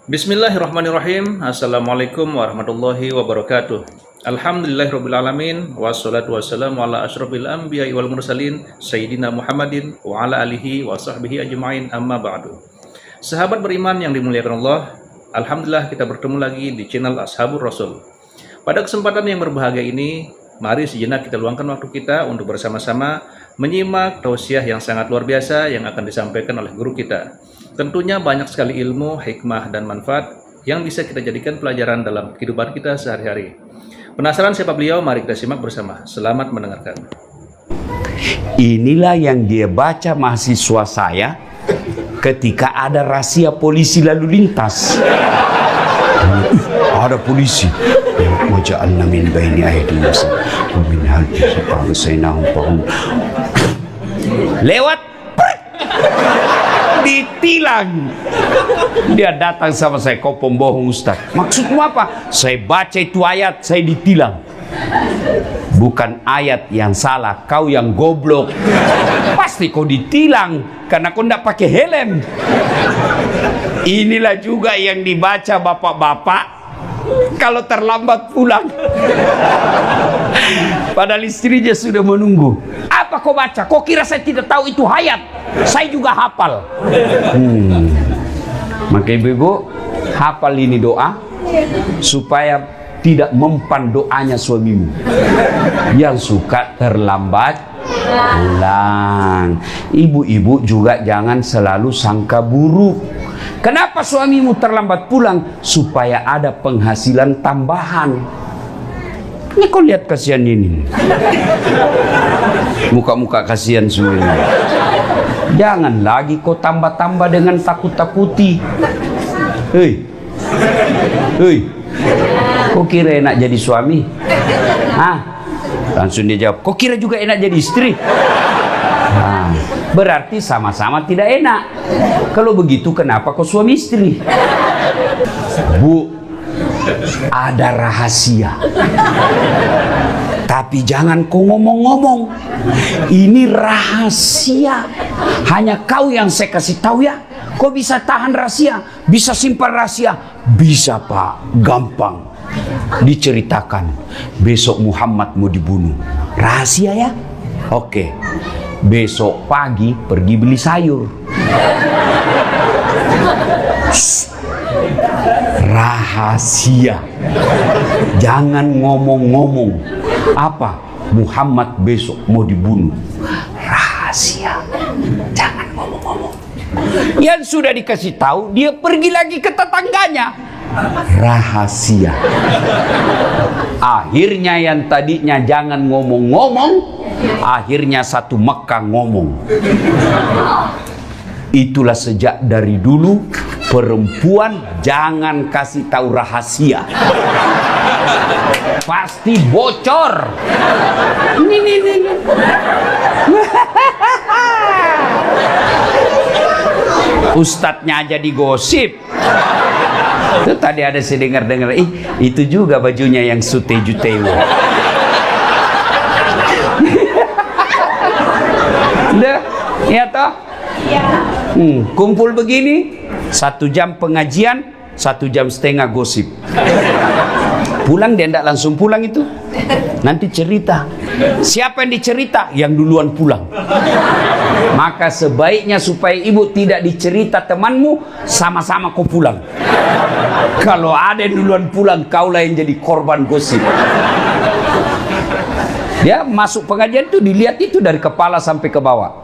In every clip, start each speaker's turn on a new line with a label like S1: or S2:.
S1: Bismillahirrahmanirrahim. Assalamualaikum warahmatullahi wabarakatuh. Alhamdulillahirrabbilalamin. Wassalatu wassalamu ala ashrafil anbiya'i wal mursalin Sayyidina Muhammadin wa ala alihi wa sahbihi ajma'in, amma ba'du. Sahabat beriman yang dimuliakan Allah, Alhamdulillah kita bertemu lagi di channel Ashabur Rasul. Pada kesempatan yang berbahagia ini, mari sejenak kita luangkan waktu kita untuk bersama-sama menyimak tausiah yang sangat luar biasa yang akan disampaikan oleh guru kita. Tentunya banyak sekali ilmu, hikmah, dan manfaat yang bisa kita jadikan pelajaran dalam kehidupan kita sehari-hari. Penasaran siapa beliau? Mari kita simak bersama. Selamat mendengarkan.
S2: Inilah yang dia baca mahasiswa saya ketika ada razia polisi lalu lintas. Ada polisi. Waja'alna min baini aydihim wa min khalfihim aghasaynahum lewat ditilang. Dia datang sama saya, kau pembohong Ustaz. Maksudmu apa? Saya baca itu ayat, saya ditilang. Bukan ayat yang salah, kau yang goblok. Pasti kau ditilang karena kau tidak pakai helm. Inilah juga yang dibaca bapak-bapak kalau terlambat pulang. Padahal istrinya sudah menunggu. Apa kau baca? Kau kira saya tidak tahu itu ayat? Saya juga hafal. Maka ibu-ibu hafal ini doa supaya tidak mempan doanya suamimu yang suka terlambat pulang. Ibu-ibu juga jangan selalu sangka buruk. Kenapa suamimu terlambat pulang? Supaya ada penghasilan tambahan. Ini kau lihat kasihan ini. Muka-muka kasihan semua ini. Jangan lagi kau tambah-tambah dengan takut-takuti. Hei, kau kira enak jadi suami? Hah? Langsung dia jawab, kau kira juga enak jadi istri? Nah, berarti sama-sama tidak enak. Kalau begitu kenapa kau suami istri? Bu, ada rahasia. Tapi jangan kau ngomong-ngomong. Ini rahasia. Hanya kau yang saya kasih tahu ya. Kau bisa tahan rahasia, bisa simpan rahasia. Bisa Pak, gampang. Diceritakan besok Muhammad mau dibunuh. Rahasia ya? Oke. Besok pagi pergi beli sayur. Rahasia. Jangan ngomong-ngomong. Apa? Muhammad besok mau dibunuh. Rahasia. Jangan ngomong-ngomong. Yang sudah dikasih tahu, dia pergi lagi ke tetangganya. Rahasia. Akhirnya yang tadinya jangan ngomong-ngomong, akhirnya satu Mekah ngomong. Itulah sejak dari dulu perempuan jangan kasih tahu rahasia. Pasti bocor. Ini. Ustadznya aja digosip. Itu tadi ada saya dengar, itu juga bajunya yang sute-jutewo. Udah, ya toh? Ya. Kumpul begini, 1 jam pengajian, 1,5 jam gosip. Pulang dia tidak langsung pulang itu. Nanti cerita. Siapa yang dicerita? Yang duluan pulang. Maka sebaiknya supaya ibu tidak dicerita temanmu, sama-sama kau pulang. Kalau ada yang duluan pulang, kaulah yang jadi korban gosip. Ya, masuk pengajian itu dilihat itu dari kepala sampai ke bawah.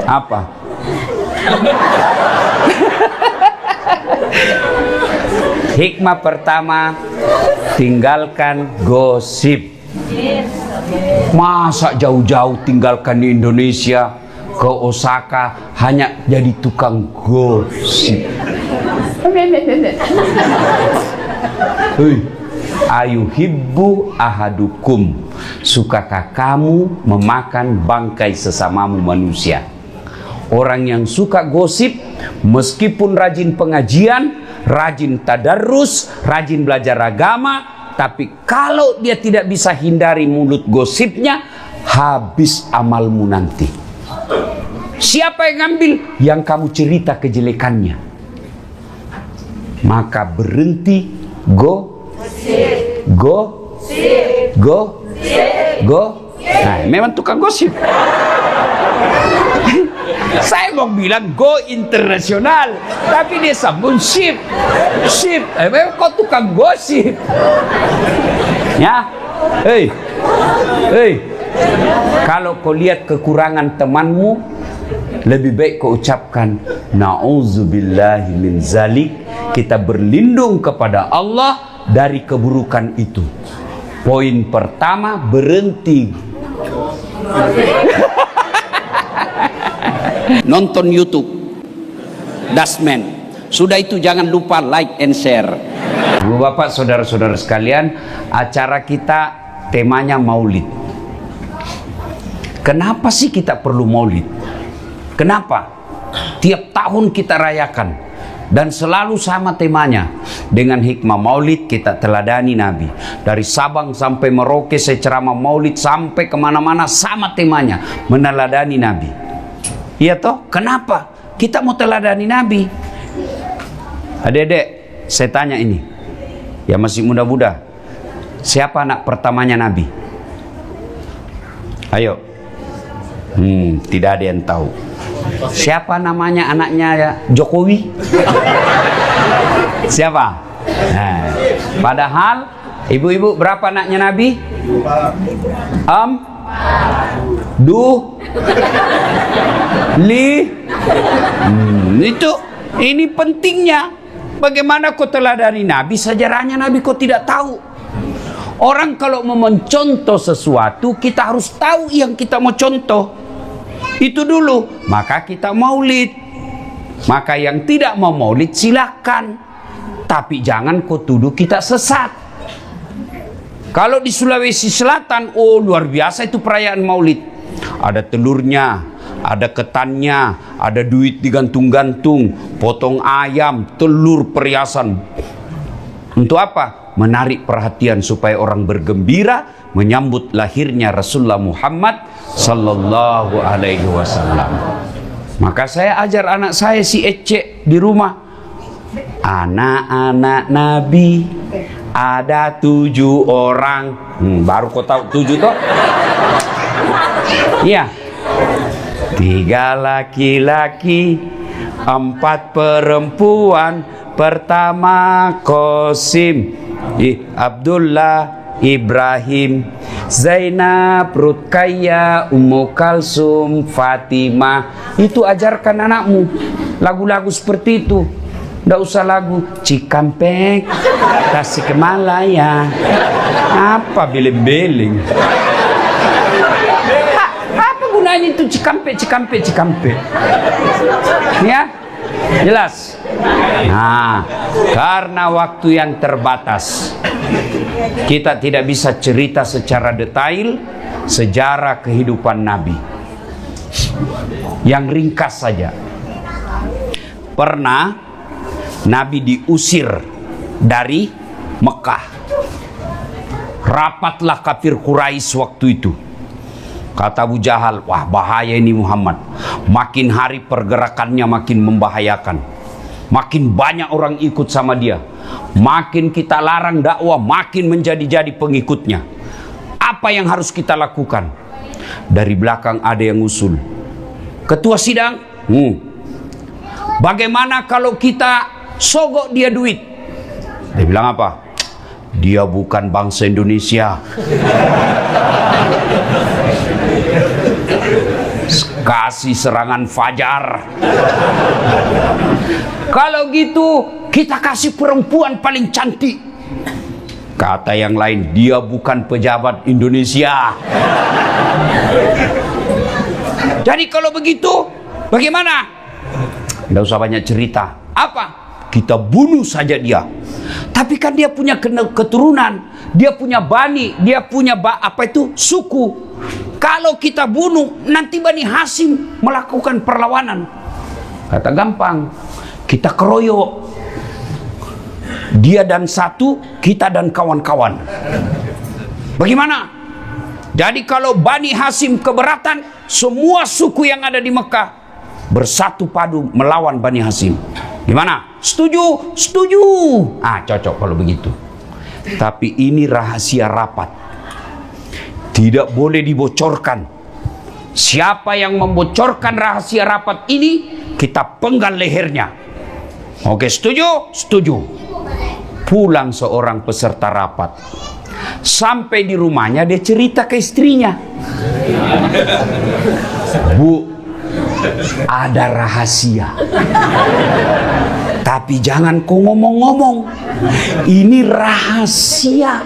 S2: Apa? Hikmah pertama, tinggalkan gosip. Masa jauh-jauh tinggalkan di Indonesia ke Osaka hanya jadi tukang gosip. Hei, ayuhibbu ahadukum, sukakah kamu memakan bangkai sesamamu manusia? Orang yang suka gosip, meskipun rajin pengajian, rajin tadarrus, rajin belajar agama, tapi kalau dia tidak bisa hindari mulut gosipnya, habis amalmu nanti. Siapa yang ngambil? Yang kamu cerita kejelekannya. Maka berhenti. Go. Nah, memang tukang gosip. Saya mau bilang go internasional, tapi dia sambung ship. Memang kau tukang gosip. Ya, hei, kalau kau lihat kekurangan temanmu, lebih baik kau ucapkan na'udzubillahi min zalik. Kita berlindung kepada Allah dari keburukan itu. Poin pertama, berhenti. Nonton YouTube Dasman. Sudah itu jangan lupa like and share. Bapak, saudara-saudara sekalian, acara kita temanya maulid. Kenapa sih kita perlu maulid? Kenapa? Tiap tahun kita rayakan dan selalu sama temanya. Dengan hikmah maulid kita teladani Nabi. Dari Sabang sampai Merauke saya ceramah maulid, sampai kemana-mana sama temanya, meneladani Nabi. Iya toh? Kenapa? Kita mau teladani Nabi. Adik-adik, saya tanya ini, yang masih muda-muda, siapa anak pertamanya Nabi? Ayo. Tidak ada yang tahu. Siapa namanya anaknya ya? Jokowi? Siapa? Nah, padahal ibu-ibu berapa anaknya Nabi? Itu ini pentingnya. Bagaimana kau teladani Nabi? Sejarahnya Nabi kau tidak tahu. Orang kalau mau mencontoh sesuatu, kita harus tahu yang kita mau contoh. Itu dulu. Maka kita maulid. Maka yang tidak mau maulid silakan. Tapi jangan kau tuduh kita sesat. Kalau di Sulawesi Selatan, oh luar biasa itu perayaan maulid. Ada telurnya, ada ketannya, ada duit digantung-gantung, potong ayam, telur, perhiasan. Untuk apa? Menarik perhatian supaya orang bergembira menyambut lahirnya Rasulullah Muhammad sallallahu alaihi wasallam. Maka saya ajar anak saya si Ece di rumah. Anak-anak Nabi ada 7 orang. Baru kau tahu 7 toh? Iya. 3 laki-laki, 4 perempuan. Pertama Qasim, Abdullah, Ibrahim, Zainab, Ruqayyah, Ummu Kalsum, Fatimah. Itu ajarkan anakmu lagu-lagu seperti itu. Tidak usah lagu Cikampek, Tasikmalaya, apa beling-beling. Apa gunanya itu Cikampek? Ya, jelas. Nah, karena waktu yang terbatas, kita tidak bisa cerita secara detail sejarah kehidupan Nabi. Yang ringkas saja. Pernah Nabi diusir dari Mekah. Rapatlah kafir Quraisy waktu itu. Kata Abu Jahal, wah bahaya ini Muhammad. Makin hari pergerakannya makin membahayakan. Makin banyak orang ikut sama dia. Makin kita larang dakwah, makin menjadi-jadi pengikutnya. Apa yang harus kita lakukan? Dari belakang ada yang usul. Ketua sidang, bagaimana kalau kita sogok dia duit? Dia bilang apa? Dia bukan bangsa Indonesia. Kasih serangan fajar. Kalau gitu kita kasih perempuan paling cantik. Kata yang lain, dia bukan pejabat Indonesia. Jadi kalau begitu bagaimana? Tidak usah banyak cerita. Apa? Kita bunuh saja dia. Tapi kan dia punya keturunan, dia punya bani, dia punya suku. Kalau kita bunuh, nanti Bani Hasyim melakukan perlawanan. Kata gampang, kita keroyok. Dia dan satu, kita dan kawan-kawan. Bagaimana? Jadi kalau Bani Hasyim keberatan, semua suku yang ada di Mekah bersatu padu melawan Bani Hashim. Gimana? Setuju? Setuju. Cocok kalau begitu. Tapi ini rahasia rapat, tidak boleh dibocorkan. Siapa yang membocorkan rahasia rapat ini, kita penggal lehernya. Oke, setuju? Setuju. Pulang seorang peserta rapat. Sampai di rumahnya dia cerita ke istrinya. Bu, ada rahasia. Tapi jangan kau ngomong-ngomong. Ini rahasia.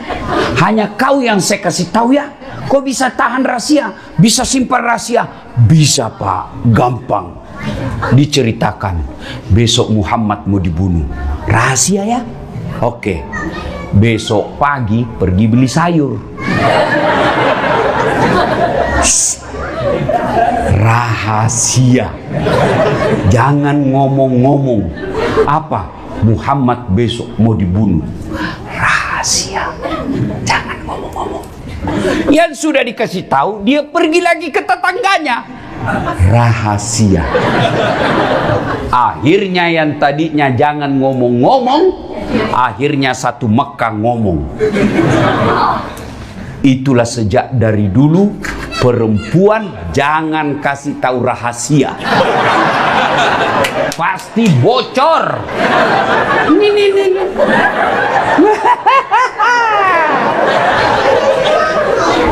S2: Hanya kau yang saya kasih tahu ya. Kau bisa tahan rahasia, bisa simpan rahasia. Bisa Pak, gampang. Diceritakan. Besok Muhammad mau dibunuh. Rahasia ya? Oke. Besok pagi pergi beli sayur. Rahasia. Jangan ngomong-ngomong. Apa? Muhammad besok mau dibunuh. Rahasia. Jangan ngomong-ngomong. Yang sudah dikasih tahu, dia pergi lagi ke tetangganya. Rahasia. Akhirnya yang tadinya jangan ngomong-ngomong, akhirnya satu Mekah ngomong. Itulah sejak dari dulu perempuan jangan kasih tahu rahasia. Pasti bocor. Ini.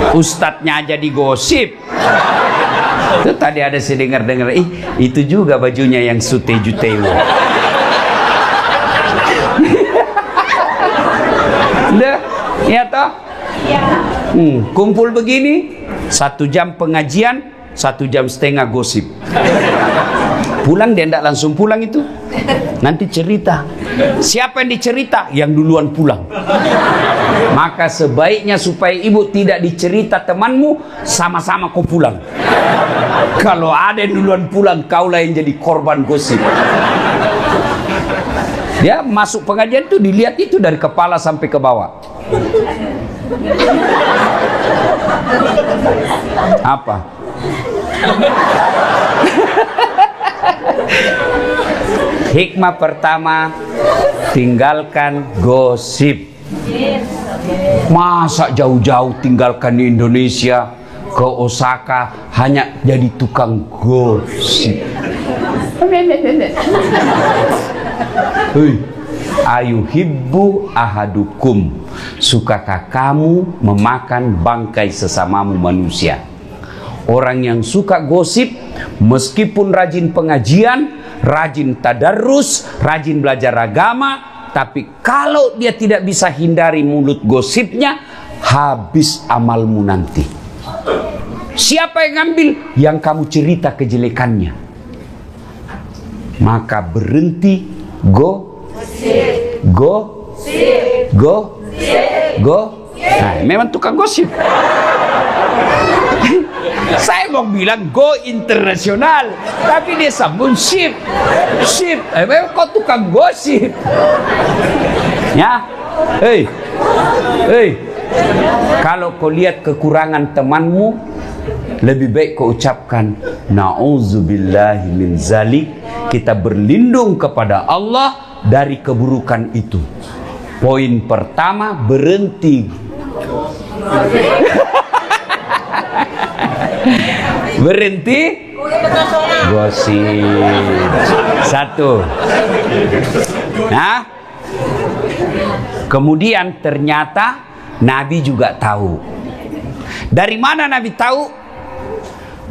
S2: Ustadznya jadi gosip. Itu tadi ada saya dengar, itu juga bajunya yang sute-juteu. Udah, ya toh? Ya. Kumpul begini, 1 jam pengajian, 1,5 jam gosip. Pulang dia tidak langsung pulang itu. Nanti cerita. Siapa yang dicerita? Yang duluan pulang. Maka sebaiknya supaya ibu tidak dicerita temanmu, sama-sama kau pulang. Kalau ada yang duluan pulang, kaulah yang jadi korban gosip. Dia masuk pengajian itu dilihat itu dari kepala sampai ke bawah. Apa? Hikmah pertama, tinggalkan gosip. Masa jauh-jauh tinggalkan di Indonesia ke Osaka hanya jadi tukang gosip. Hei, ayuhibbu ahadukum, sukakah kamu memakan bangkai sesamamu manusia? Orang yang suka gosip, meskipun rajin pengajian, rajin tadarrus, rajin belajar agama, tapi kalau dia tidak bisa hindari mulut gosipnya, habis amalmu nanti. Siapa yang ngambil? Yang kamu cerita kejelekannya. Maka berhenti go. Nah, memang tukang gosip. Saya mau bilang go internasional, tapi dia sambung ship. Memang kau tukang gosip. Ya, hei, kalau kau lihat kekurangan temanmu, lebih baik kau ucapkan na'udzubillahi min zalik. Kita berlindung kepada Allah dari keburukan itu. Poin pertama, berhenti. Berhenti gosip. 1. Nah, kemudian ternyata Nabi juga tahu. Dari mana Nabi tahu?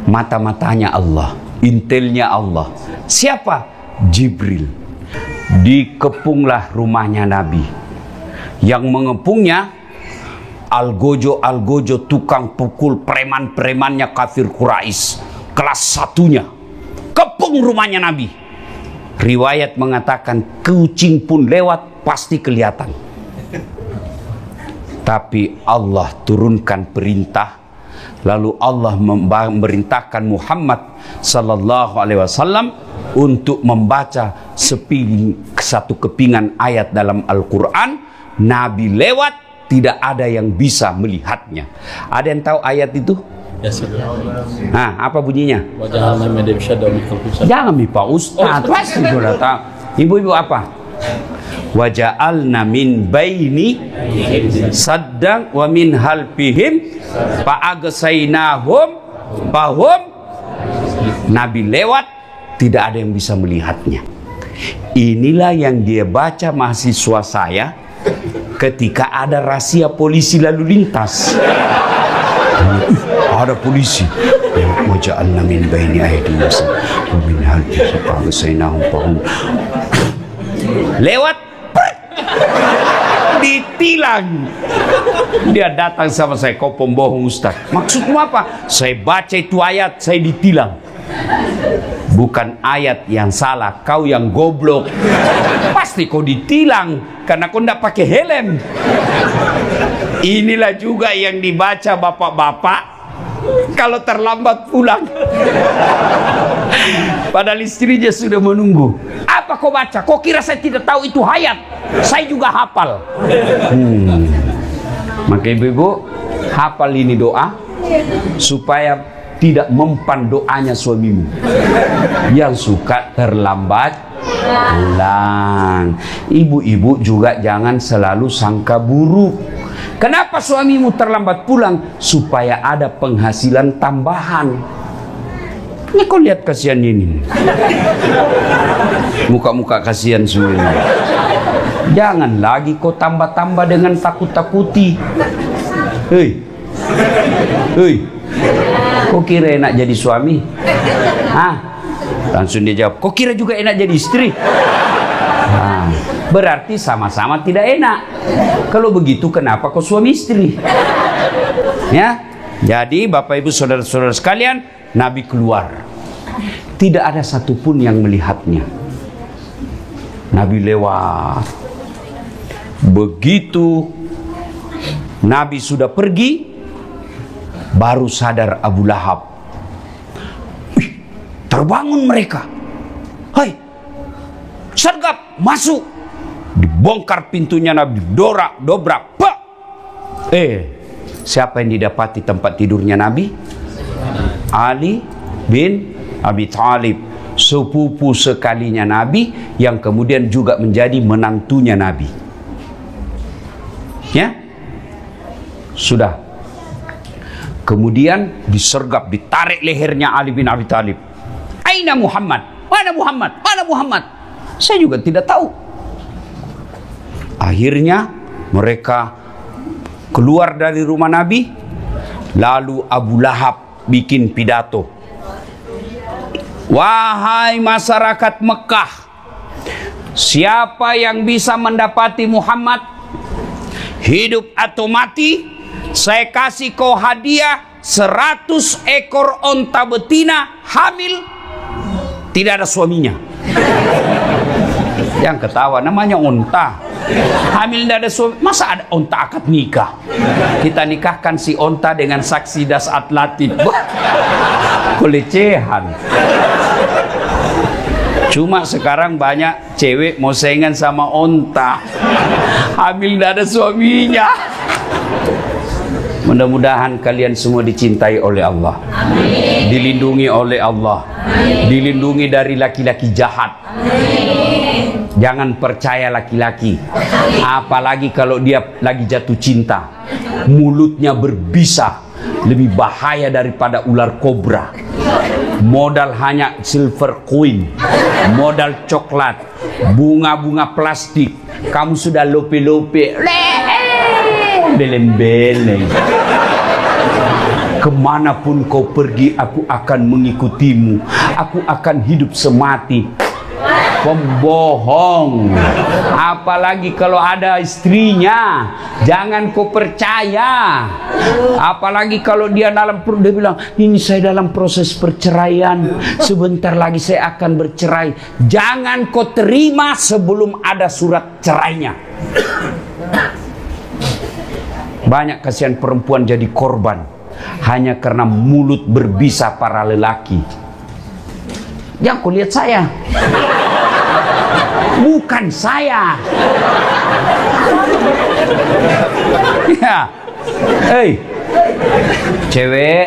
S2: Mata-matanya Allah, intelnya Allah. Siapa? Jibril. Dikepunglah rumahnya Nabi. Yang mengepungnya Algojo tukang pukul preman-premannya kafir Quraisy kelas 1-nya. Kepung rumahnya Nabi. Riwayat mengatakan kucing pun lewat pasti kelihatan. Tapi Allah turunkan perintah, lalu Allah memerintahkan Muhammad sallallahu alaihi wasallam untuk membaca satu kepingan ayat dalam Al-Quran. Nabi lewat, tidak ada yang bisa melihatnya. Ada yang tahu ayat itu?
S3: Ya sudah.
S2: Nah, apa bunyinya?
S3: Wajah media bisa dong kalau
S2: Jangan mi Pak Ustaz, pasti sudah tahu. Ibu-ibu apa? Waja'alna min baini saddang wa min halfihim fa'agsainahum fahum. Nabi lewat, tidak ada yang bisa melihatnya. Inilah yang dia baca mahasiswa saya ketika ada razia polisi lalu lintas. Ada polisi. Waja'alna min baini aydihim wa min halfihim fa'agsainahum fahum. Lewat, ditilang. Dia datang sama saya, kau pembohong Ustaz. Maksudmu apa? Saya baca itu ayat, saya ditilang. Bukan ayat yang salah, kau yang goblok. Pasti kau ditilang karena kau tidak pakai helm. Inilah juga yang dibaca bapak-bapak kalau terlambat pulang. Padahal istrinya sudah menunggu. Apa kau baca? Kau kira saya tidak tahu itu ayat? Saya juga hafal. Maka ibu-ibu hafal ini doa supaya tidak mempan doanya suamimu yang suka terlambat pulang. Ibu-ibu juga jangan selalu sangka buruk. Kenapa suamimu terlambat pulang? Supaya ada penghasilan tambahan. Ini kau lihat kasihan ini. Muka-muka kasihan semua ini. Jangan lagi kau tambah-tambah dengan takut-takuti. Hei, hei, kau kira enak jadi suami? Hah? Langsung dia jawab, kau kira juga enak jadi istri? Nah, berarti sama-sama tidak enak. Kalau begitu kenapa kau suami istri? Ya, jadi Bapak Ibu saudara-saudara sekalian, Nabi keluar. Tidak ada satupun yang melihatnya. Nabi lewat. Begitu Nabi sudah pergi, baru sadar Abu Lahab. Terbangun mereka. Hai, sergap, masuk. Dibongkar pintunya Nabi, dobrak. Pak. Siapa yang didapati tempat tidurnya Nabi? Ali bin Abi Thalib, sepupu sekalinya Nabi, yang kemudian juga menjadi menantunya Nabi. Ya, sudah. Kemudian disergap, ditarik lehernya Ali bin Abi Thalib. Aina Muhammad? Mana Muhammad? Mana Muhammad? Saya juga tidak tahu. Akhirnya mereka keluar dari rumah Nabi. Lalu Abu Lahab bikin pidato. Wahai masyarakat Mekah, siapa yang bisa mendapati Muhammad, hidup atau mati, saya kasih kau hadiah 100 ekor onta betina hamil, tidak ada suaminya. Yang ketawa namanya onta hamil, tidak ada suami. Masa ada onta akad nikah? Kita nikahkan si onta dengan saksi das atlatif. Kelecehan. Cuma sekarang banyak cewek mau saingan sama onta, hamil tidak ada suaminya. Mudah-mudahan kalian semua dicintai oleh Allah. Amin. Dilindungi oleh Allah. Amin. Dilindungi dari laki-laki jahat. Amin. Jangan percaya laki-laki, apalagi kalau dia lagi jatuh cinta. Mulutnya berbisa, lebih bahaya daripada ular kobra. Modal hanya silver coin, modal coklat, bunga-bunga plastik, kamu sudah lope-lope, beleng-beleng. Kemanapun kau pergi, aku akan mengikutimu. Aku akan hidup semati. Pembohong. Apalagi kalau ada istrinya, jangan kau percaya. Apalagi kalau dia dia bilang, ini saya dalam proses perceraian, sebentar lagi saya akan bercerai. Jangan kau terima sebelum ada surat cerainya. Banyak kasihan perempuan jadi korban hanya karena mulut berbisa para lelaki. Jangan kau lihat saya, bukan saya. Ya, cewek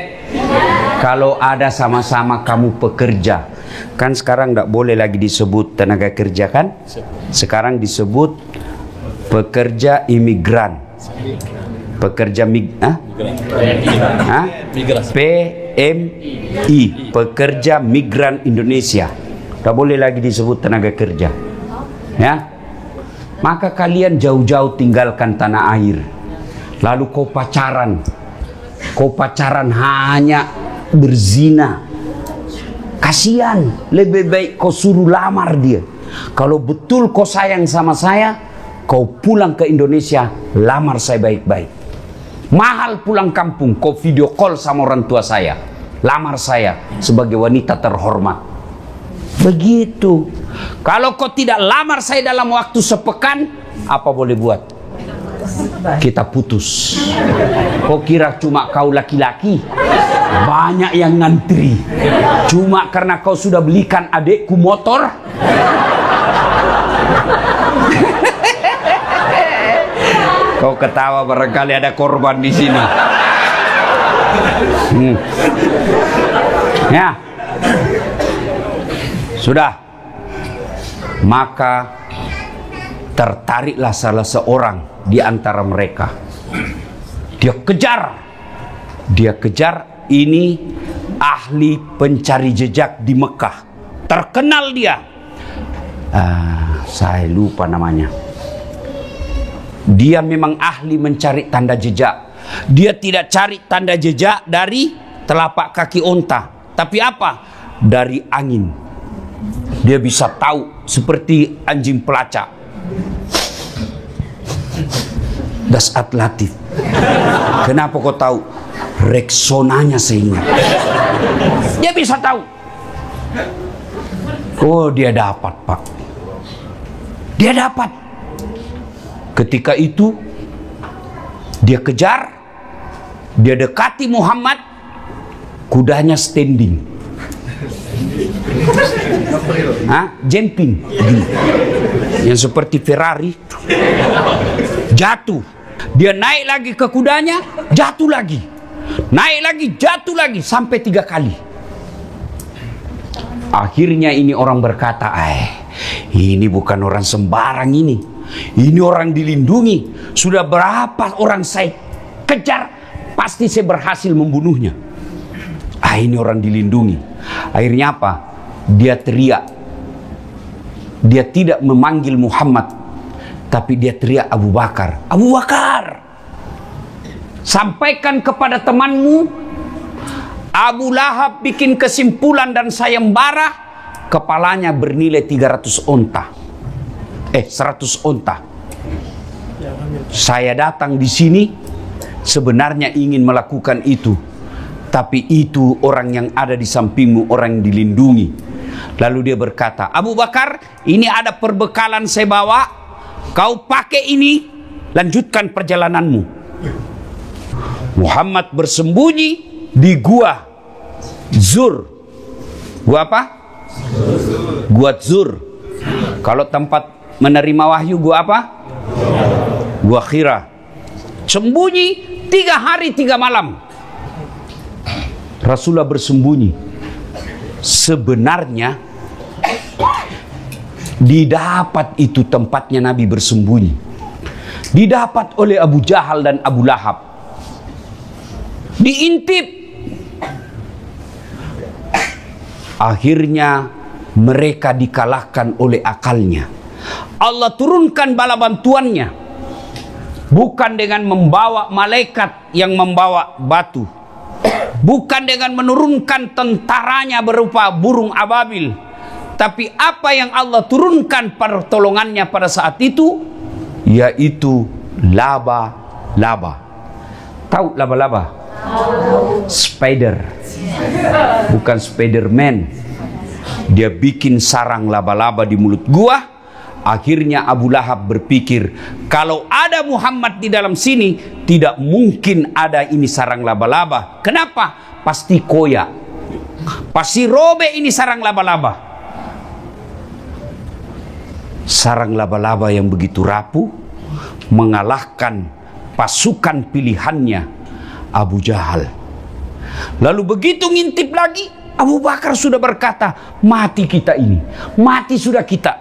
S2: Kalau ada sama-sama kamu pekerja, kan sekarang tidak boleh lagi disebut tenaga kerja kan? Sekarang disebut pekerja imigran, pekerja PMI, pekerja migran Indonesia. Tidak boleh lagi disebut tenaga kerja, ya. Maka kalian jauh-jauh tinggalkan tanah air, lalu kau pacaran hanya berzina. Kasihan, lebih baik kau suruh lamar dia. Kalau betul kau sayang sama saya, kau pulang ke Indonesia, lamar saya baik-baik. Mahal pulang kampung, kau video call sama orang tua saya, lamar saya sebagai wanita terhormat. Begitu. Kalau kau tidak lamar saya dalam waktu sepekan, apa boleh buat? Kita putus. Kau kira cuma kau laki-laki? Banyak yang ngantri. Cuma karena kau sudah belikan adekku motor. Kau ketawa, barangkali ada korban di sini. Ya. Sudah. Maka tertariklah salah seorang di antara mereka. Dia kejar ini ahli pencari jejak di Mekah. Terkenal dia. Saya lupa namanya. Dia memang ahli mencari tanda jejak. Dia tidak cari tanda jejak dari telapak kaki onta, tapi apa? Dari angin. Dia bisa tahu seperti anjing pelacak. Dasat Latif. Kenapa kau tahu? Reksonanya sehingga dia bisa tahu. Oh, dia dapat, Pak. Dia dapat. Ketika itu dia kejar, dia dekati Muhammad, kudanya standing. Jumping, yang seperti Ferrari. Jatuh. Dia naik lagi ke kudanya, jatuh lagi. Naik lagi, jatuh lagi, sampai 3 kali. Akhirnya ini orang berkata, ini bukan orang sembarang ini. Ini orang dilindungi. Sudah berapa orang saya kejar, pasti saya berhasil membunuhnya. Ini orang dilindungi. Akhirnya apa? Dia teriak. Dia tidak memanggil Muhammad, tapi dia teriak Abu Bakar. Abu Bakar, sampaikan kepada temanmu, Abu Lahab bikin kesimpulan dan sayembara, kepalanya bernilai 300 onta. 100 onta. Saya datang di sini sebenarnya ingin melakukan itu, tapi itu orang yang ada di sampingmu, orang yang dilindungi. Lalu dia berkata, Abu Bakar, ini ada perbekalan saya bawa, kau pakai ini, lanjutkan perjalananmu. Muhammad bersembunyi di gua Zur. Gua apa? Gua Zur. Kalau tempat menerima wahyu, gua apa? Gua Hira. Sembunyi 3 hari 3 malam. Rasulullah bersembunyi. Sebenarnya didapat itu tempatnya Nabi bersembunyi. Didapat oleh Abu Jahal dan Abu Lahab. Diintip. Akhirnya mereka dikalahkan oleh akalnya. Allah turunkan bala bantuannya, bukan dengan membawa malaikat yang membawa batu, bukan dengan menurunkan tentaranya berupa burung ababil, tapi apa yang Allah turunkan pertolongannya pada saat itu, yaitu laba-laba. Tahu laba-laba? Spider, bukan Spiderman. Dia bikin sarang laba-laba di mulut gua. Akhirnya Abu Lahab berpikir, kalau ada Muhammad di dalam sini, tidak mungkin ada ini sarang laba-laba. Kenapa? Pasti koyak, pasti robek ini sarang laba-laba. Sarang laba-laba yang begitu rapuh mengalahkan pasukan pilihannya Abu Jahal. Lalu begitu ngintip lagi, Abu Bakar sudah berkata, mati kita ini, mati sudah kita.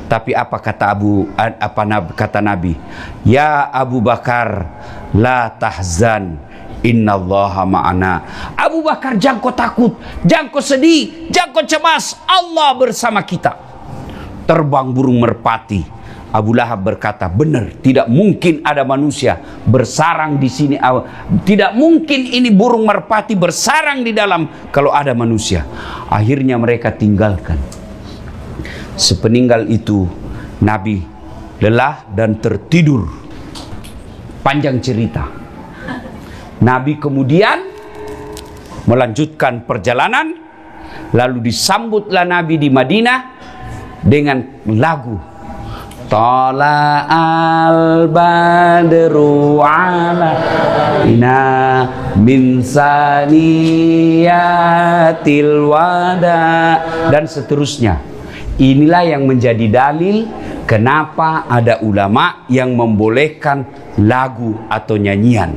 S2: Tapi apa kata Nabi? Ya Abu Bakar, la tahzan, innallaha ma'ana. Abu Bakar, jangan kau takut, jangan kau sedih, jangan kau cemas, Allah bersama kita. Terbang burung merpati. Abu Lahab berkata, benar, tidak mungkin ada manusia bersarang di sini. Tidak mungkin ini burung merpati bersarang di dalam kalau ada manusia. Akhirnya mereka tinggalkan. Sepeninggal itu Nabi lelah dan tertidur. Panjang cerita. Nabi kemudian melanjutkan perjalanan. Lalu disambutlah Nabi di Madinah dengan lagu Tala al-badru alaina min saniyatil wada, dan seterusnya. Inilah yang menjadi dalil kenapa ada ulama yang membolehkan lagu atau nyanyian.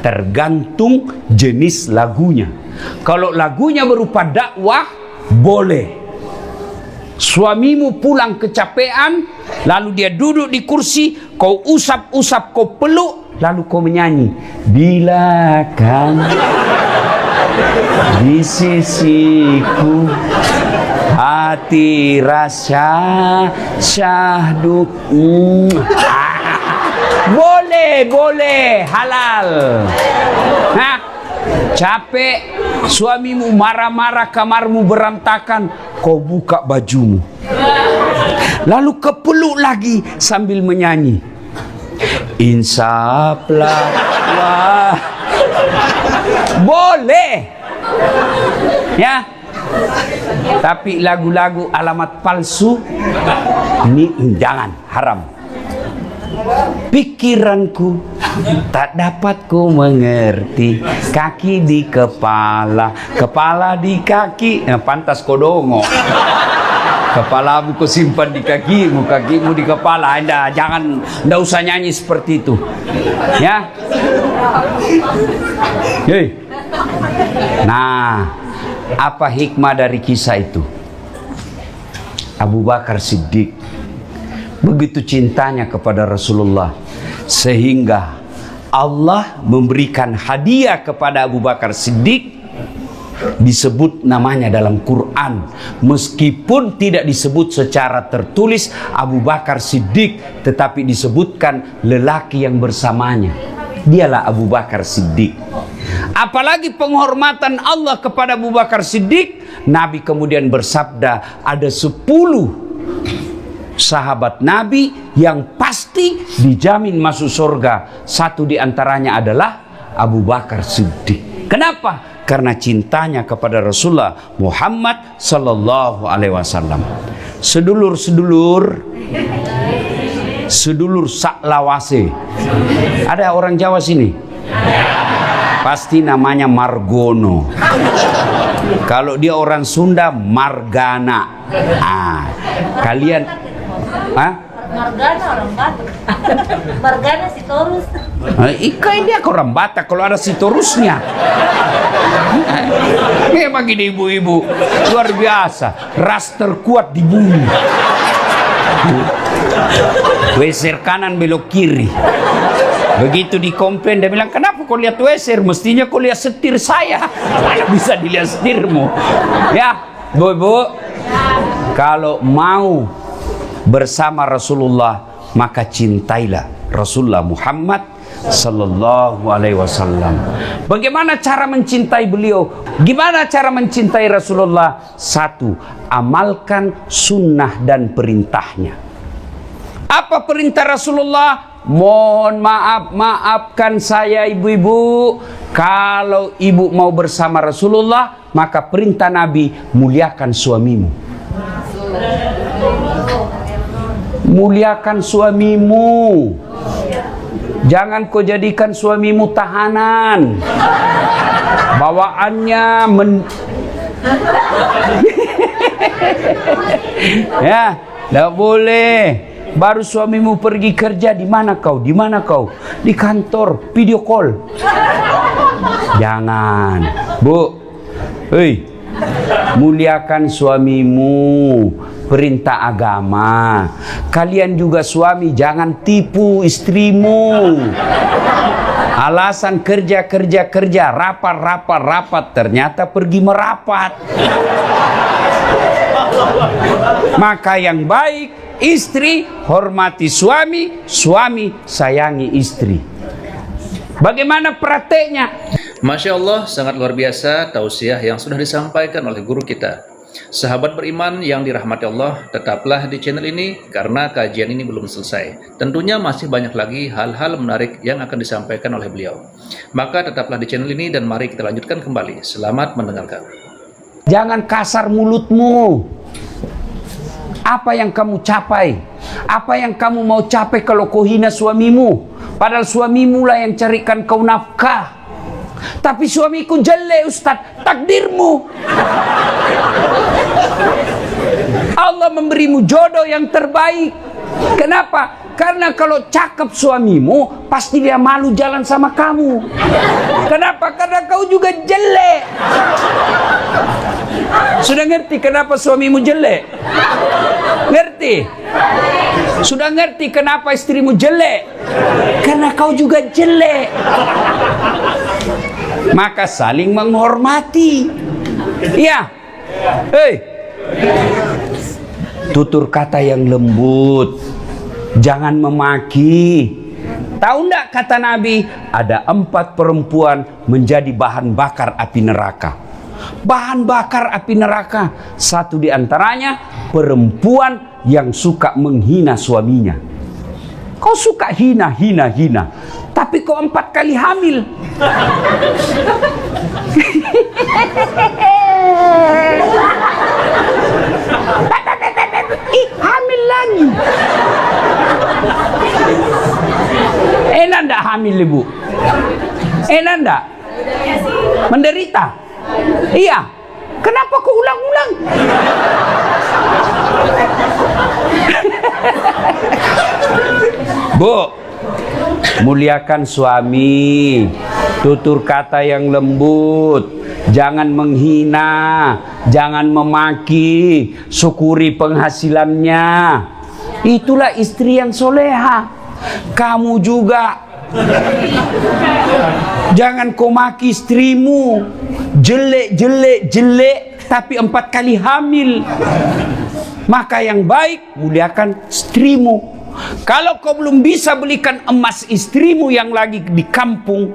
S2: Tergantung jenis lagunya. Kalau lagunya berupa dakwah, boleh. Suamimu pulang kecapean, lalu dia duduk di kursi, kau usap-usap, kau peluk, lalu kau menyanyi. Bila kan di sisiku hati rasa syahdu. Boleh, halal. Nah, capek, suamimu marah-marah, kamarmu berantakan, kau buka bajumu, lalu kepeluk lagi sambil menyanyi. Insaplah, wah, boleh, ya. Tapi lagu-lagu alamat palsu ini jangan, haram. Pikiranku tak dapat ku mengerti, kaki di kepala, kepala di kaki. Pantas kodongo. Kepalamu kau simpan di kakimu, kakimu di kepala. Anda jangan, ndak usah nyanyi seperti itu. Ya. Hei. Nah, apa hikmah dari kisah itu? Abu Bakar Siddiq begitu cintanya kepada Rasulullah, sehingga Allah memberikan hadiah kepada Abu Bakar Siddiq. Disebut namanya dalam Quran, meskipun tidak disebut secara tertulis Abu Bakar Siddiq, tetapi disebutkan lelaki yang bersamanya. Dialah Abu Bakar Siddiq. Apalagi penghormatan Allah kepada Abu Bakar Siddiq, Nabi kemudian bersabda, ada 10 sahabat Nabi yang pasti dijamin masuk surga. Satu di antaranya adalah Abu Bakar Siddiq. Kenapa? Karena cintanya kepada Rasulullah Muhammad sallallahu alaihi wasallam. Sedulur saklawase. Ada orang Jawa sini? Pasti namanya Margono. Kalau dia orang Sunda, Margana. Kalian
S4: Margana orang Batak. Margana Sitorus.
S2: Ikai dia orang Batak kalau ada Sitorusnya. Memang ini ibu-ibu luar biasa, ras terkuat di bumi. Weser kanan belok kiri. Begitu dikomplain, dia bilang, kenapa kau lihat weser? Mestinya kau lihat setir saya. Mana bisa dilihat setirmu? Ya, bu, kalau mau bersama Rasulullah, maka cintailah Rasulullah Muhammad sallallahu alaihi wasallam. Bagaimana cara mencintai beliau? Gimana cara mencintai Rasulullah? 1. Amalkan sunnah dan perintahnya. Apa perintah Rasulullah? Mohon maaf, maafkan saya ibu-ibu. Kalau ibu mau bersama Rasulullah, maka perintah Nabi, muliakan suamimu. Muliakan suamimu. Jangan kau jadikan suamimu tahanan. Bawaannya ya, tidak boleh. Baru suamimu pergi kerja, di mana kau? Di mana kau? Di kantor, video call. Jangan, Bu. Hei, muliakan suamimu, perintah agama. Kalian juga suami, jangan tipu istrimu. Alasan kerja, rapat, ternyata pergi merapat. Maka yang baik, istri hormati suami, suami sayangi istri. Bagaimana prakteknya?
S1: Masya Allah, sangat luar biasa tausiah yang sudah disampaikan oleh guru kita. Sahabat beriman yang dirahmati Allah, tetaplah di channel ini karena kajian ini belum selesai. Tentunya masih banyak lagi hal-hal menarik yang akan disampaikan oleh beliau. Maka tetaplah di channel ini dan mari kita lanjutkan kembali. Selamat mendengarkan.
S2: Jangan kasar mulutmu. Apa yang kamu capai? Apa yang kamu mau capai kalau kau hina suamimu? Padahal suamimu lah yang carikan kau nafkah. Tapi suamiku jelek, Ustaz, takdirmu. Allah memberimu jodoh yang terbaik. Kenapa? Karena kalau cakep suamimu, pasti dia malu jalan sama kamu. Kenapa? Karena kau juga jelek. Sudah ngerti kenapa suamimu jelek? Ngerti? Sudah ngerti kenapa istrimu jelek? Karena kau juga jelek. Maka saling menghormati. Iya. Hei. Tutur kata yang lembut. Jangan memaki. Tahu enggak kata Nabi? Ada 4 perempuan menjadi bahan bakar api neraka. Bahan bakar api neraka. Satu di antaranya perempuan yang suka menghina suaminya. Kau suka hina. Tapi kau 4 kali hamil. Hamil lagi. Enak ndak hamil, Ibu? Enak ndak? Menderita? Iya. Kenapa kau ulang-ulang? Bu, muliakan suami, tutur kata yang lembut, jangan menghina, jangan memaki, syukuri penghasilannya. Itulah istri yang soleha. Kamu juga jangan kau maki istrimu, jelek, tapi 4 kali hamil. Maka yang baik, muliakan istrimu. Kalau kau belum bisa belikan emas istrimu yang lagi di kampung,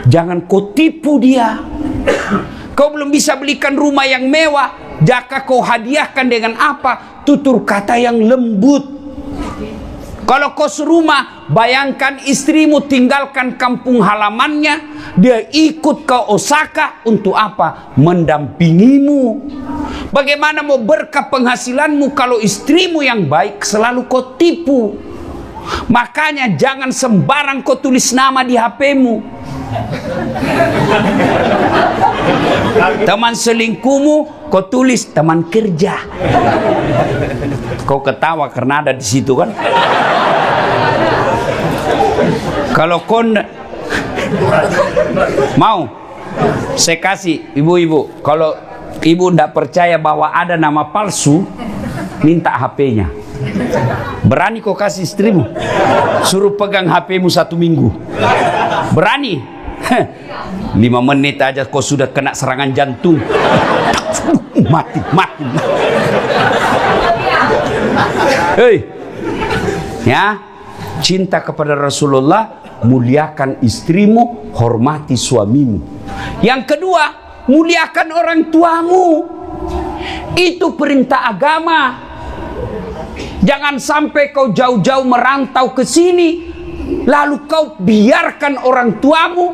S2: jangan kau tipu dia. Kau belum bisa belikan rumah yang mewah, jaka kau hadiahkan dengan apa? Tutur kata yang lembut. Kalau kau serumah, bayangkan istrimu tinggalkan kampung halamannya, dia ikut ke Osaka untuk apa? Mendampingimu. Bagaimana mau berkah penghasilanmu kalau istrimu yang baik selalu kau tipu? Makanya jangan sembarang kau tulis nama di HP-mu. Teman selingkuhmu kau tulis teman kerja. Kau ketawa karena ada di situ kan? Kalau kau mau, saya kasih ibu-ibu. Kalau ibu tidak percaya bahwa ada nama palsu, minta HP-nya. Berani kau kasih istrimu? Suruh pegang HP-mu 1 minggu. Berani? 5 menit aja kau sudah kena serangan jantung. Mati. Hei, ya, cinta kepada Rasulullah, muliakan istrimu, hormati suamimu. Yang kedua, muliakan orang tuamu. Itu perintah agama. Jangan sampai kau jauh-jauh merantau ke sini, lalu kau biarkan orang tuamu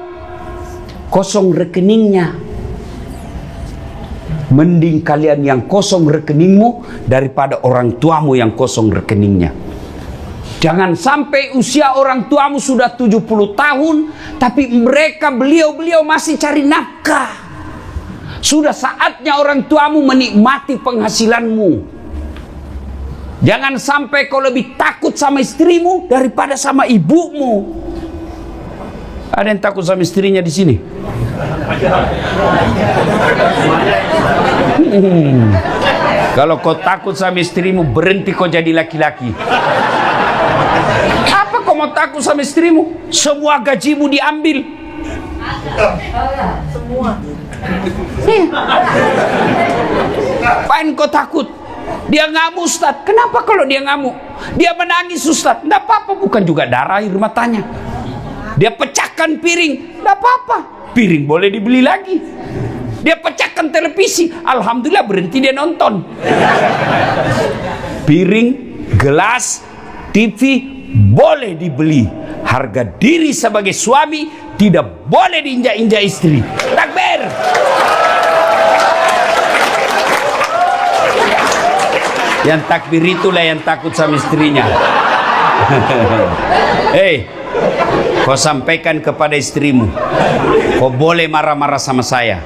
S2: kosong rekeningnya. Mending kalian yang kosong rekeningmu daripada orang tuamu yang kosong rekeningnya. Jangan sampai usia orang tuamu sudah 70 tahun, tapi beliau masih cari nafkah. Sudah saatnya orang tuamu menikmati penghasilanmu. Jangan sampai kau lebih takut sama istrimu daripada sama ibumu. Ada yang takut sama istrinya di sini? Kalau kau takut sama istrimu, berhenti kau jadi laki-laki. Apa kau mau takut sama istrimu? Semua gajimu diambil.
S4: Semua.
S2: Apain kau takut? Dia ngamuk, Ustaz. Kenapa kalau dia ngamuk? Dia menangis, Ustaz. Tidak apa-apa, bukan juga darah air matanya. Dia pecahkan piring, tidak apa-apa. Piring boleh dibeli lagi. Dia pecahkan televisi, alhamdulillah berhenti dia nonton. Piring, gelas, TV boleh dibeli. Harga diri sebagai suami tidak boleh diinjak-injak istri. Takbir. Yang takbir itulah yang takut sama istrinya. Hei, kau sampaikan kepada istrimu, kau boleh marah-marah sama saya,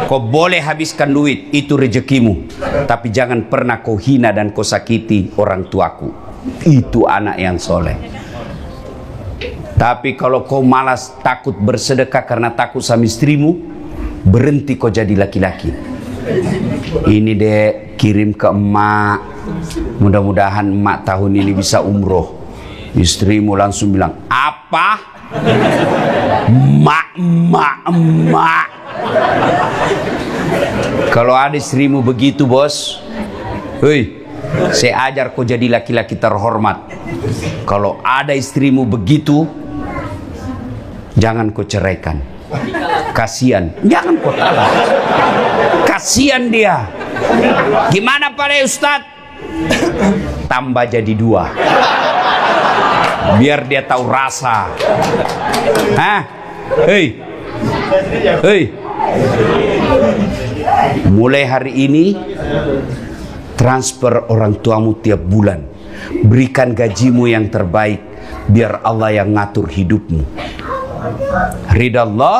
S2: kau boleh habiskan duit, itu rezekimu, tapi jangan pernah kau hina dan kau sakiti orang tuaku. Itu anak yang soleh. Tapi kalau kau malas takut bersedekah karena takut sama istrimu, berhenti kau jadi laki-laki. Ini dek, kirim ke emak, mudah-mudahan emak tahun ini bisa umroh. Istrimu langsung bilang, apa? Emak. Kalau ada istrimu begitu, bos, hei, saya ajar kau jadi laki-laki terhormat. Kalau ada istrimu begitu, jangan kau ceraikan. Kasihan, jangan kau talak. Kasihan dia. Gimana Pak Ustadz? Tambah jadi 2. Biar dia tahu rasa. Hah? Hei. Mulai hari ini transfer orang tuamu tiap bulan. Berikan gajimu yang terbaik, biar Allah yang ngatur hidupmu. Ridallah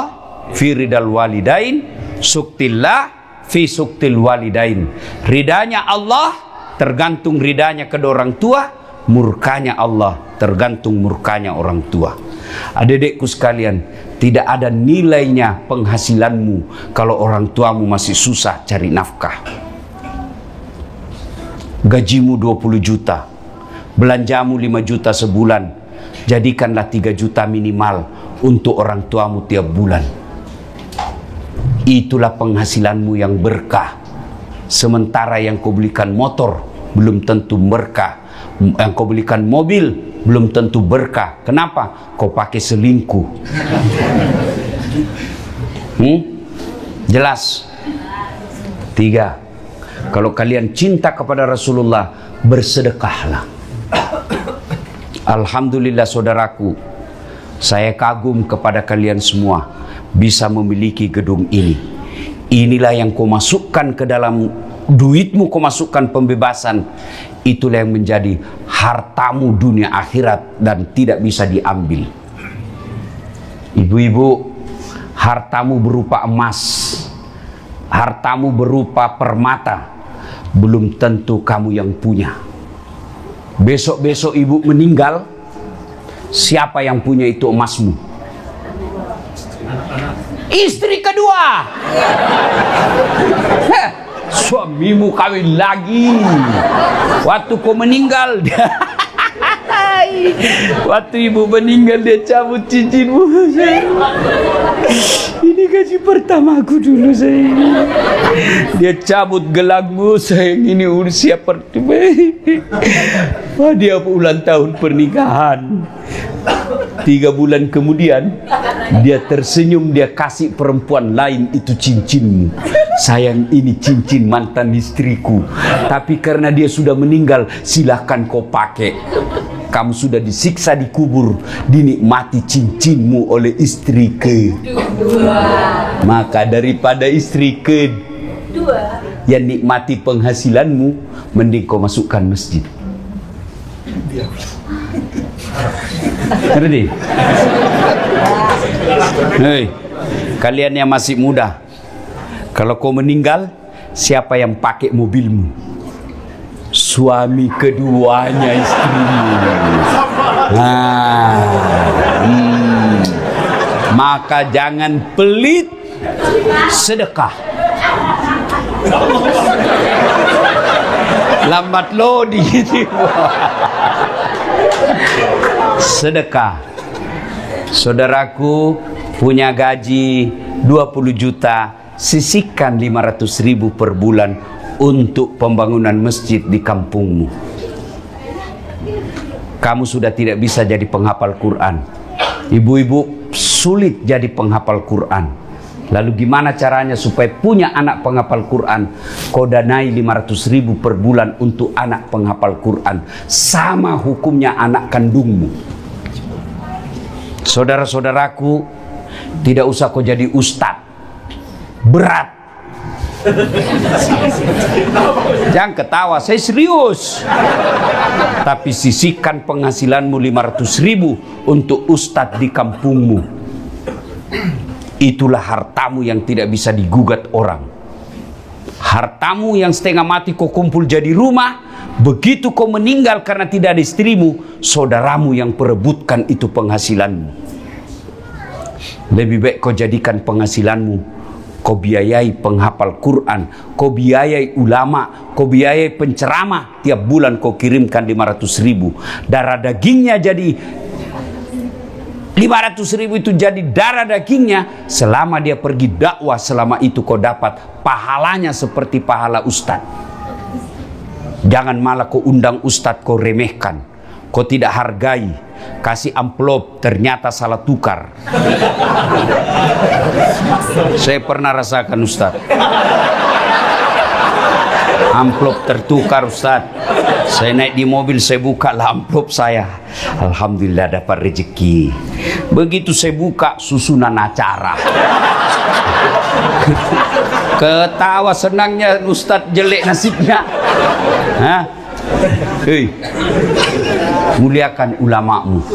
S2: fi ridal walidain, suktillah fi suktil walidain. Ridanya Allah tergantung ridanya kedua orang tua, murkanya Allah tergantung murkanya orang tua. Adik-adikku sekalian, tidak ada nilainya penghasilanmu kalau orang tuamu masih susah cari nafkah. Gajimu 20 juta, belanjamu 5 juta sebulan, jadikanlah 3 juta minimal untuk orang tuamu tiap bulan. Itulah penghasilanmu yang berkah. Sementara yang kau belikan motor belum tentu berkah, yang kau belikan mobil belum tentu berkah. Kenapa? Kau pakai selingkuh. Jelas? 3. Kalau kalian cinta kepada Rasulullah, bersedekahlah. Alhamdulillah saudaraku, saya kagum kepada kalian semua bisa memiliki gedung ini. Inilah yang kau masukkan ke dalam duitmu, kau masukkan pembebasan. Itulah yang menjadi hartamu dunia akhirat dan tidak bisa diambil. Ibu-ibu, hartamu berupa emas, hartamu berupa permata, belum tentu kamu yang punya. Besok-besok ibu meninggal, siapa yang punya itu emasmu? Istri kedua. Suamimu kawin lagi. Waktu kau meninggal, waktu ibu meninggal dia cabut cincinmu. Ini gaji pertamaku dulu sayang. Dia cabut gelangmu sayang. Ini usia pertama. Dia ulang tahun pernikahan. 3 bulan kemudian dia tersenyum, dia kasih perempuan lain itu cincinmu. Sayang, ini cincin mantan istriku, tapi karena dia sudah meninggal, silahkan kau pakai. Kamu sudah disiksa di kubur, dinikmati cincinmu oleh istri kedua. Maka daripada istri kedua yang nikmati penghasilanmu, mending kau masukkan masjid. Ngerti? Hei, kalian yang masih muda, kalau kau meninggal, siapa yang pakai mobilmu? suami keduanya istrimu. Maka jangan pelit sedekah. Lambat lo di sedekah. Saudaraku punya gaji 20 juta, sisihkan 500.000 per bulan untuk pembangunan masjid di kampungmu. Kamu sudah tidak bisa jadi penghafal Quran. Ibu-ibu sulit jadi penghafal Quran. Lalu gimana caranya supaya punya anak penghafal Quran? Kau danai 500.000 per bulan untuk anak penghafal Quran. Sama hukumnya anak kandungmu. Saudara-saudaraku, tidak usah kau jadi ustadz. Berat. Jangan ketawa, saya serius. Tapi sisihkan penghasilanmu 500.000 untuk ustadz di kampungmu. Itulah hartamu yang tidak bisa digugat orang. Hartamu yang setengah mati kau kumpul jadi rumah. Begitu kau meninggal karena tidak ada istrimu, saudaramu yang perebutkan itu penghasilanmu. Lebih baik kau jadikan penghasilanmu, kau biayai penghafal Quran, kau biayai ulama, kau biayai penceramah. Tiap bulan kau kirimkan 500.000. Darah dagingnya jadi 500.000 itu jadi darah dagingnya. Selama dia pergi dakwah, selama itu kau dapat pahalanya seperti pahala ustadz. Jangan malah kau undang ustadz, kau remehkan, kau tidak hargai, kasih amplop ternyata salah tukar. Saya pernah rasakan ustadz, amplop tertukar ustadz. Saya naik di mobil, saya buka lah amplop saya, alhamdulillah dapat rezeki. Begitu saya buka, susunan acara. Ketawa senangnya ustadz, jelek nasibnya. Hei, muliakan ulamamu.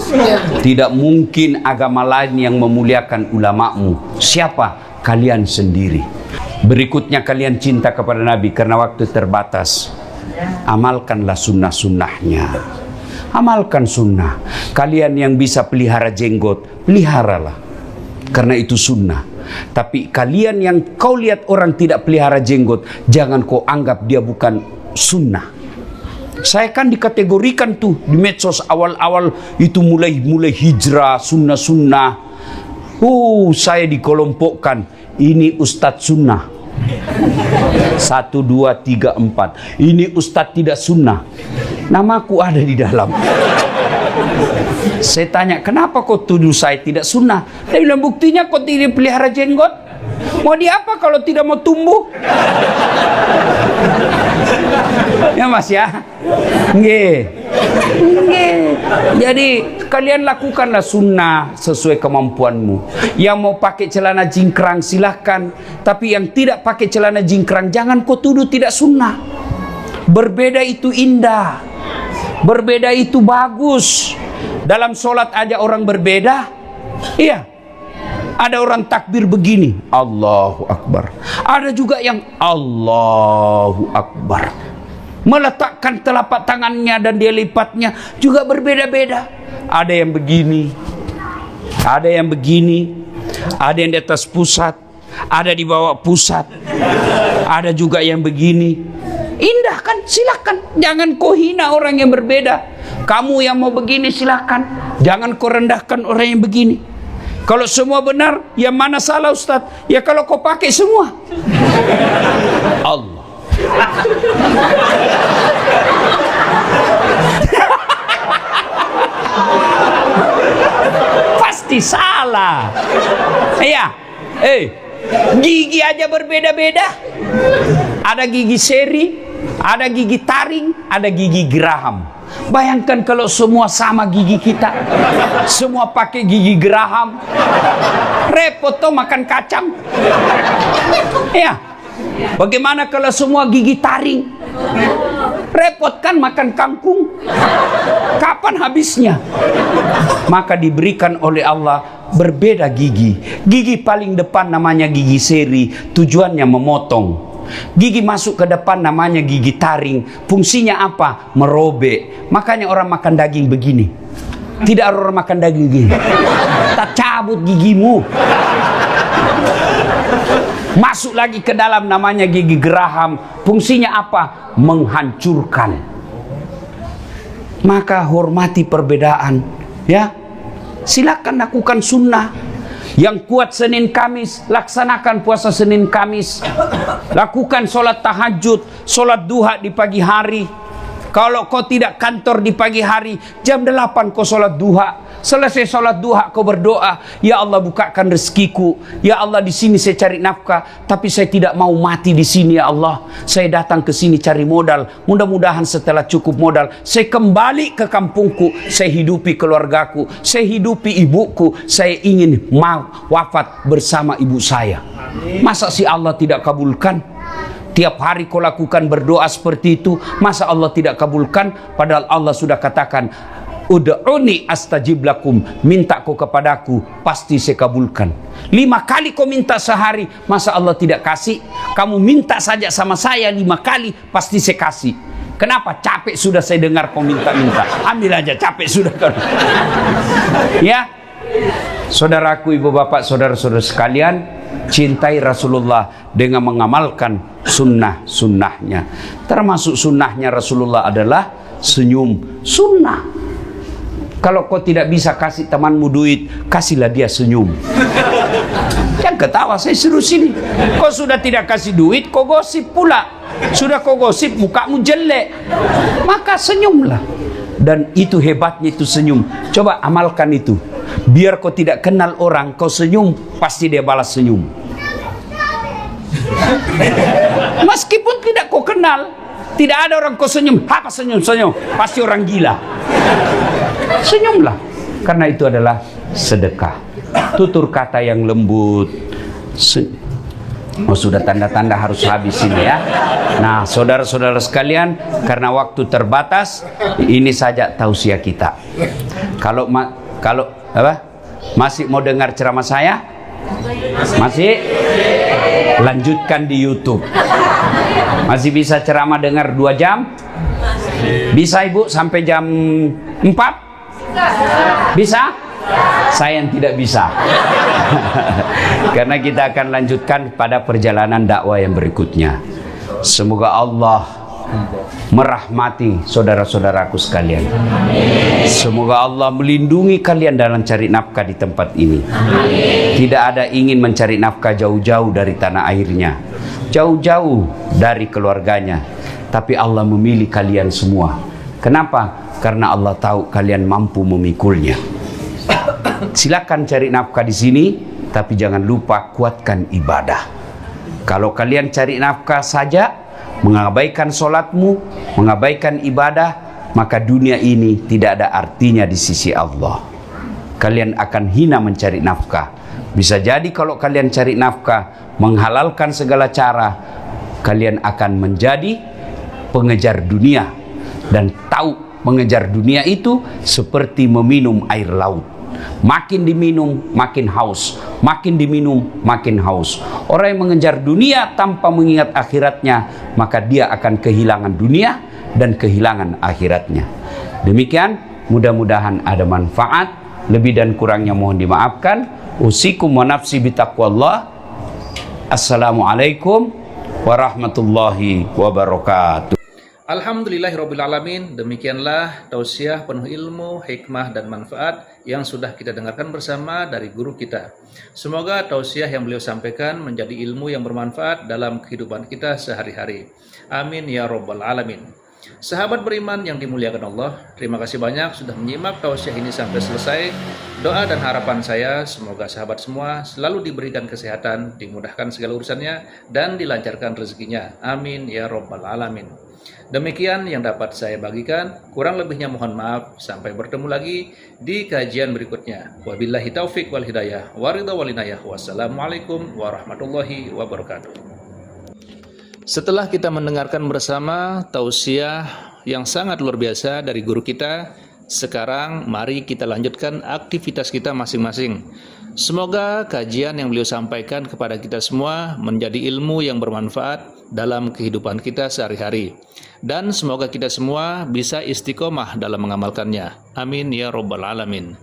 S2: Tidak mungkin agama lain yang memuliakan ulamamu. Siapa? Kalian sendiri. Berikutnya kalian cinta kepada Nabi karena waktu terbatas. Amalkanlah sunnah-sunnahnya. Amalkan sunnah. Kalian yang bisa pelihara jenggot, peliharalah. Karena itu sunnah. Tapi kalian yang kau lihat orang tidak pelihara jenggot, jangan kau anggap dia bukan sunnah. Saya kan dikategorikan tuh di medsos awal-awal itu mulai hijrah, sunnah-sunnah. Saya dikelompokkan. Ini Ustadz sunnah. 1, 2, 3, 4. Ini Ustadz tidak sunnah. Namaku ada di dalam. Saya tanya, kenapa kau tuduh saya tidak sunnah? Dia bilang, buktinya kau tidak pelihara jenggot. Mau diapa kalau tidak mau tumbuh? Ya mas ya. Nggih. Jadi kalian lakukanlah sunnah sesuai kemampuanmu. Yang mau pakai celana jingkrang silahkan. Tapi yang tidak pakai celana jingkrang jangan kau tuduh tidak sunnah. Berbeda itu indah. Berbeda itu bagus. Dalam sholat aja orang berbeda. Iya. Ada orang takbir begini, Allahu Akbar. Ada juga yang Allahu Akbar. Meletakkan telapak tangannya dan dia lipatnya juga berbeda-beda. Ada yang begini, ada yang begini, ada yang di atas pusat, ada di bawah pusat, ada juga yang begini. Indah kan? Silakan. Jangan kau hina orang yang berbeda. Kamu yang mau begini silakan. Jangan kau rendahkan orang yang begini. Kalau semua benar, yang mana salah Ustaz? Ya kalau kau pakai semua. Allah. Pasti salah. Iya. Gigi aja berbeda-beda. Ada gigi seri, ada gigi taring, ada gigi geraham. Bayangkan kalau semua sama gigi kita, semua pakai gigi geraham, repot toh makan kacang. Ya, bagaimana kalau semua gigi taring? Repot kan makan kangkung. Kapan habisnya? Maka diberikan oleh Allah berbeda gigi. Gigi paling depan namanya gigi seri, tujuannya memotong. Gigi masuk ke depan namanya gigi taring. Fungsinya apa? Merobek. Makanya orang makan daging begini. Tidak ada orang makan daging begini. Tak cabut gigimu. Masuk lagi ke dalam namanya gigi geraham. Fungsinya apa? Menghancurkan. Maka hormati perbedaan, ya. Silakan lakukan sunnah. Yang kuat Senin Kamis, laksanakan puasa Senin Kamis. Lakukan sholat tahajud, sholat duha di pagi hari. Kalau kau tidak kantor di pagi hari, jam 8 kau sholat duha. Selesai sholat duha kau berdoa, ya Allah bukakan rezekiku. Ya Allah di sini saya cari nafkah, tapi saya tidak mau mati di sini ya Allah. Saya datang ke sini cari modal. Mudah-mudahan setelah cukup modal, saya kembali ke kampungku. Saya hidupi keluargaku, saya hidupi ibuku. Saya ingin wafat bersama ibu saya. Masa si Allah tidak kabulkan? Tiap hari kau lakukan berdoa seperti itu, masa Allah tidak kabulkan? Padahal Allah sudah katakan, ud'uni astajib lakum, minta kau kepadaku, pasti saya kabulkan. 5 kali kau minta sehari, masa Allah tidak kasih? Kamu minta saja sama saya 5 kali, pasti saya kasih. Kenapa? Capek sudah saya dengar kau minta-minta. Ambil aja, capek sudah kan. Ya, saudaraku, ibu bapak, saudara-saudara sekalian, cintai Rasulullah dengan mengamalkan sunnah-sunnahnya. Termasuk sunnahnya Rasulullah adalah senyum. Sunnah. Kalau kau tidak bisa kasih temanmu duit, kasihlah dia senyum. Jangan ketawa, saya suruh sini. Kau sudah tidak kasih duit, kau gosip pula. Sudah kau gosip, mukamu jelek, maka senyumlah. Dan itu hebatnya itu senyum. Coba amalkan itu. Biar kau tidak kenal orang, kau senyum, pasti dia balas senyum. Meskipun tidak kau kenal, tidak ada orang kau senyum, apa senyum-senyum, pasti orang gila. Senyumlah, karena itu adalah sedekah. Tutur kata yang lembut. Oh, sudah tanda-tanda harus habis ini ya. Nah, saudara-saudara sekalian, karena waktu terbatas, ini saja tausiah kita. Kalau masih mau dengar ceramah saya? Masih? Lanjutkan di YouTube. Masih bisa ceramah dengar 2 jam? Bisa ibu sampai jam 4? Bisa? Saya yang tidak bisa. Karena kita akan lanjutkan pada perjalanan dakwah yang berikutnya. Semoga Allah merahmati saudara-saudaraku sekalian. Semoga Allah melindungi kalian dalam cari nafkah di tempat ini. Tidak ada ingin mencari nafkah jauh-jauh dari tanah airnya, jauh-jauh dari keluarganya, tapi Allah memilih kalian semua. Kenapa? Karena Allah tahu kalian mampu memikulnya. Silakan cari nafkah di sini, tapi jangan lupa kuatkan ibadah. Kalau kalian cari nafkah saja, mengabaikan sholatmu, mengabaikan ibadah, maka dunia ini tidak ada artinya di sisi Allah. Kalian akan hina mencari nafkah. Bisa jadi kalau kalian cari nafkah, menghalalkan segala cara, kalian akan menjadi pengejar dunia. Dan tahu mengejar dunia itu seperti meminum air laut. Makin diminum, makin haus. Makin diminum, makin haus. Orang yang mengejar dunia tanpa mengingat akhiratnya, maka dia akan kehilangan dunia dan kehilangan akhiratnya. Demikian, mudah-mudahan ada manfaat. Lebih dan kurangnya mohon dimaafkan. Usikum wa nafsi bitaqwallah. Assalamualaikum warahmatullahi wabarakatuh.
S1: Alhamdulillahirrabbilalamin. Demikianlah tausiah penuh ilmu, hikmah, dan manfaat yang sudah kita dengarkan bersama dari guru kita. Semoga tausiah yang beliau sampaikan menjadi ilmu yang bermanfaat dalam kehidupan kita sehari-hari. Amin ya rabbal alamin. Sahabat beriman yang dimuliakan Allah, terima kasih banyak sudah menyimak tausiah ini sampai selesai. Doa dan harapan saya semoga sahabat semua selalu diberikan kesehatan, dimudahkan segala urusannya, dan dilancarkan rezekinya. Amin ya rabbal alamin. Demikian yang dapat saya bagikan, kurang lebihnya mohon maaf. Sampai bertemu lagi di kajian berikutnya. Wabillahi taufik wal hidayah, waridha wal inayah. Wassalamualaikum warahmatullahi wabarakatuh. Setelah kita mendengarkan bersama tausiah yang sangat luar biasa dari guru kita, sekarang mari kita lanjutkan aktivitas kita masing-masing. Semoga kajian yang beliau sampaikan kepada kita semua menjadi ilmu yang bermanfaat dalam kehidupan kita sehari-hari. Dan semoga kita semua bisa istiqomah dalam mengamalkannya. Amin ya Rabbal Alamin.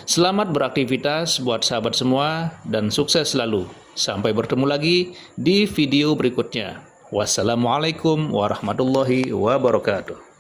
S1: Selamat beraktivitas buat sahabat semua dan sukses selalu. Sampai bertemu lagi di video berikutnya. Wassalamualaikum warahmatullahi wabarakatuh.